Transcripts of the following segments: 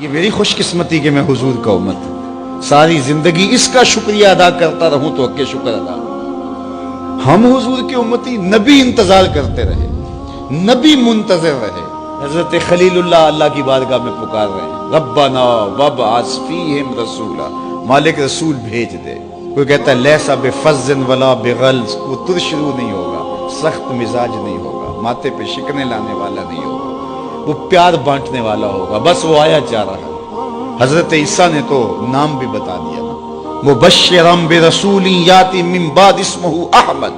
یہ میری خوش قسمتی کہ میں حضور کا امت ساری زندگی اس کا شکریہ ادا کرتا رہوں تو کہ شکر ادا. ہم حضور کی امتی، نبی انتظار کرتے رہے، نبی منتظر رہے. حضرت خلیل اللہ کی بارگاہ میں پکار رہے ہیں، ربنا وابعث فیہم رسولا، مالک رسول بھیج دے. کوئی کہتا ہے لیسا بفظ ولا بغلظ، وہ ترشرو نہیں ہوگا، سخت مزاج نہیں ہوگا، ماتھے پہ شکنے لانے والا نہیں ہوگا، وہ پیار بانٹنے والا ہوگا. بس وہ آیا جا رہا ہے. حضرت عیسیٰ نے تو نام بھی بتا دیا نا، مبشرا برسول یاتی من بعد اسمہ احمد.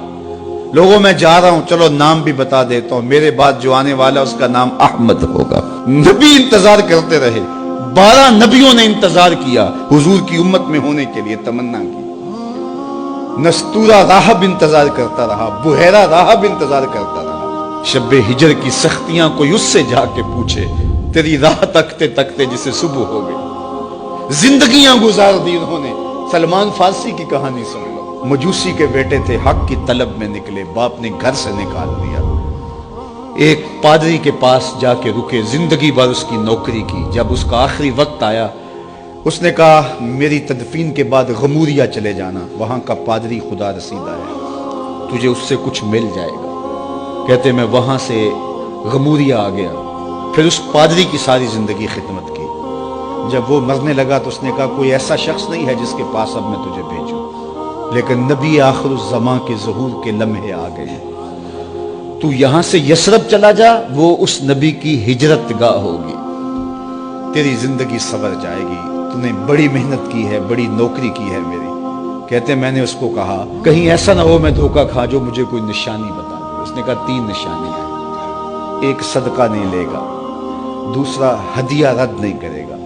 لوگوں میں جا رہا ہوں، چلو نام بھی بتا دیتا ہوں، میرے بعد جو آنے والا اس کا نام احمد ہوگا. نبی انتظار کرتے رہے، 12 نبیوں نے انتظار کیا حضور کی امت میں ہونے کے لیے، تمنا کی. نستورہ راہب انتظار کرتا رہا، بحیرہ راہب انتظار کرتا رہا. شب ہجر کی سختیاں کوئی اس سے جا کے پوچھے، تیری راہ تکتے تکتے جسے صبح ہو گئی. زندگیاں گزار دی انہوں نے. سلمان فارسی کی کہانی سن لو. مجوسی کے بیٹے تھے، حق کی طلب میں نکلے، باپ نے گھر سے نکال دیا. ایک پادری کے پاس جا کے رکے، زندگی بھر اس کی نوکری کی. جب اس کا آخری وقت آیا، اس نے کہا میری تدفین کے بعد غموریا چلے جانا، وہاں کا پادری خدا رسیدہ ہے، تجھے اس سے کچھ مل جائے گا. کہتے میں وہاں سے غموریا آ گیا. پھر اس پادری کی ساری زندگی خدمت کی. جب وہ مرنے لگا تو اس نے کہا کوئی ایسا شخص نہیں ہے جس کے پاس اب میں تجھے بھیجوں، لیکن نبی آخر الزمان کے ظہور کے لمحے آ گئے ہیں. تو یہاں سے یثرب چلا جا، وہ اس نبی کی ہجرت گاہ ہوگی. تیری زندگی سنور جائے گی. تو نے بڑی محنت کی ہے، بڑی نوکری کی ہے میری. کہتے میں نے اس کو کہا کہیں ایسا نہ ہو میں دھوکہ کھا جو مجھے کوئی نشانی بتا دے. اس نے کہا 3 نشانیاں ہیں. ایک صدقہ نہیں لے گا، دوسرا ہدیہ رد نہیں کرے گا،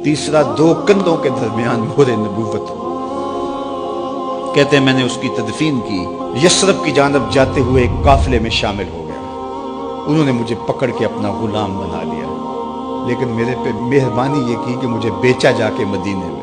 تیسرا 2 کندھوں کے درمیان مہر نبوت ہو. کہتے ہیں میں نے اس کی تدفین کی. یثرب کی جانب جاتے ہوئے ایک قافلے میں شامل ہو گیا. انہوں نے مجھے پکڑ کے اپنا غلام بنا لیا، لیکن میرے پہ مہربانی یہ کی کہ مجھے بیچا جا کے مدینے میں.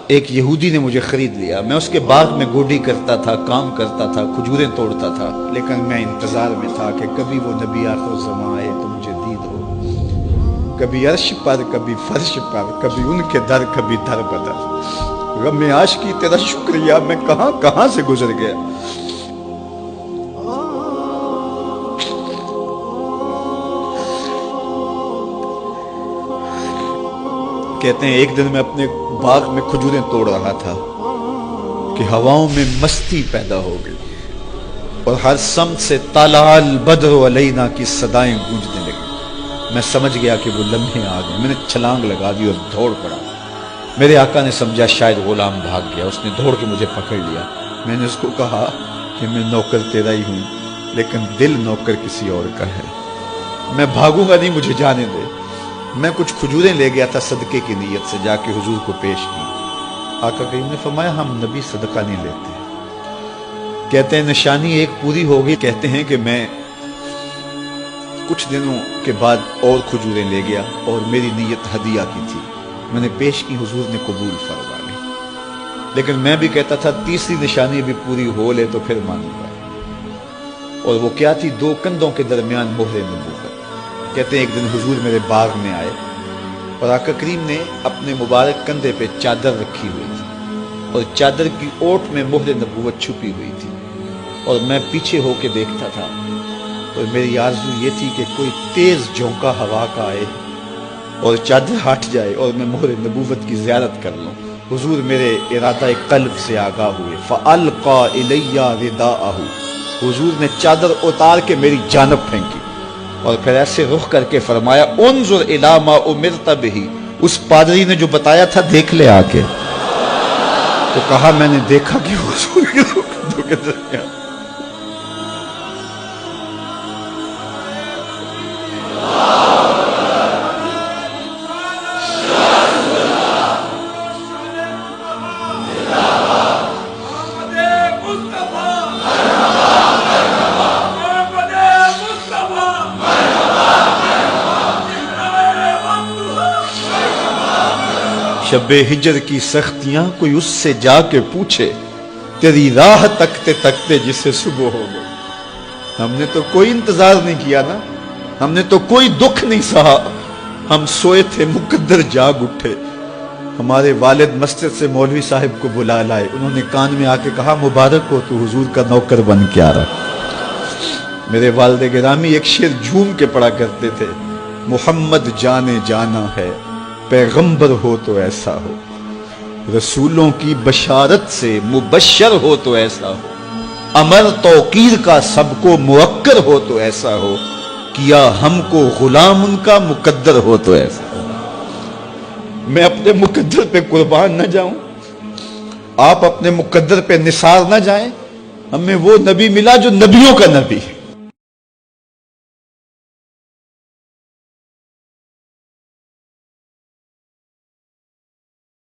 ایک یہودی نے مجھے خرید لیا. میں اس کے باغ میں گوڈی کرتا تھا، کام کرتا تھا، کھجوریں توڑتا تھا، لیکن میں انتظار میں تھا کہ کبھی وہ نبی آخر الزمان آئے تو مجھے دید ہو. کبھی عرش پر، کبھی فرش پر، کبھی ان کے در، کبھی در بدر. غم عاشقی تیرا شکریہ میں کہاں کہاں سے گزر گیا. کہتے ہیں ایک دن میں اپنے باغ میں کھجوریں توڑ رہا تھا کہ ہواؤں میں مستی پیدا ہو گئی اور ہر سمت سے طلع البدر علینا کی صدائیں گونجنے لگی. میں سمجھ گیا کہ وہ لمحے آ گئے. میں نے چھلانگ لگا دی اور دوڑ پڑا. میرے آقا نے سمجھا شاید غلام بھاگ گیا. اس نے دوڑ کے مجھے پکڑ لیا. میں نے اس کو کہا کہ میں نوکر تیرا ہی ہوں، لیکن دل نوکر کسی اور کا ہے. میں بھاگوں گا نہیں، مجھے جانے دے. میں کچھ کھجوریں لے گیا تھا صدقے کی نیت سے، جا کے حضور کو پیش کی. آقا کریم نے فرمایا ہم نبی صدقہ نہیں لیتے. کہتے ہیں نشانی ایک پوری ہو گئی. کہتے ہیں کہ میں کچھ دنوں کے بعد اور کھجوریں لے گیا اور میری نیت ہدیہ کی تھی. میں نے پیش کی، حضور نے قبول فرما لی. لیکن میں بھی کہتا تھا تیسری نشانی بھی پوری ہو لے تو پھر مانوں گا. اور وہ کیا تھی؟ 2 کندھوں کے درمیان مہر نبوت. کہتے ہیں ایک دن حضور میرے باغ میں آئے اور آقا کریم نے اپنے مبارک کندھے پہ چادر رکھی ہوئی تھی اور چادر کی اوٹ میں مہر نبوت چھپی ہوئی تھی. اور میں پیچھے ہو کے دیکھتا تھا اور میری آرزو یہ تھی کہ کوئی تیز جھونکا ہوا کا آئے اور چادر ہٹ جائے اور میں مہر نبوت کی زیارت کر لوں. حضور میرے ارادہ قلب سے آگاہ ہوئے. فَأَلْقَى إِلَيَّ رِدَاءَهُ. حضور نے چادر اتار کے میری جانب پھینکی اور پھر ایسے رخ کر کے فرمایا انظر الی ما امرت بہ. اس پادری نے جو بتایا تھا دیکھ لے آ کے. تو کہا میں نے دیکھا کہ حضور کے دو کے درمیان شب ہجر کی سختیاں کوئی اس سے جا کے پوچھے، تیری راہ تکتے تکتے جسے صبح ہو گئی. ہم نے تو کوئی انتظار نہیں کیا نا، ہم نے تو کوئی دکھ نہیں سہا، ہم سوئے تھے، مقدر جاگ اٹھے، ہمارے والد مسجد سے مولوی صاحب کو بلا لائے، انہوں نے کان میں آ کے کہا مبارک ہو تو حضور کا نوکر بن کے آ رہا۔ میرے والد گرامی ایک شعر جھوم کے پڑھا کرتے تھے، محمد جانے جانا ہے، پیغمبر ہو تو ایسا ہو، رسولوں کی بشارت سے مبشر ہو تو ایسا ہو، امر توقیر کا سب کو موکر ہو تو ایسا ہو، کیا ہم کو غلام ان کا مقدر ہو تو ایسا ہو۔ میں اپنے مقدر پہ قربان نہ جاؤں، آپ اپنے مقدر پہ نثار نہ جائیں، ہمیں وہ نبی ملا جو نبیوں کا نبی ہے۔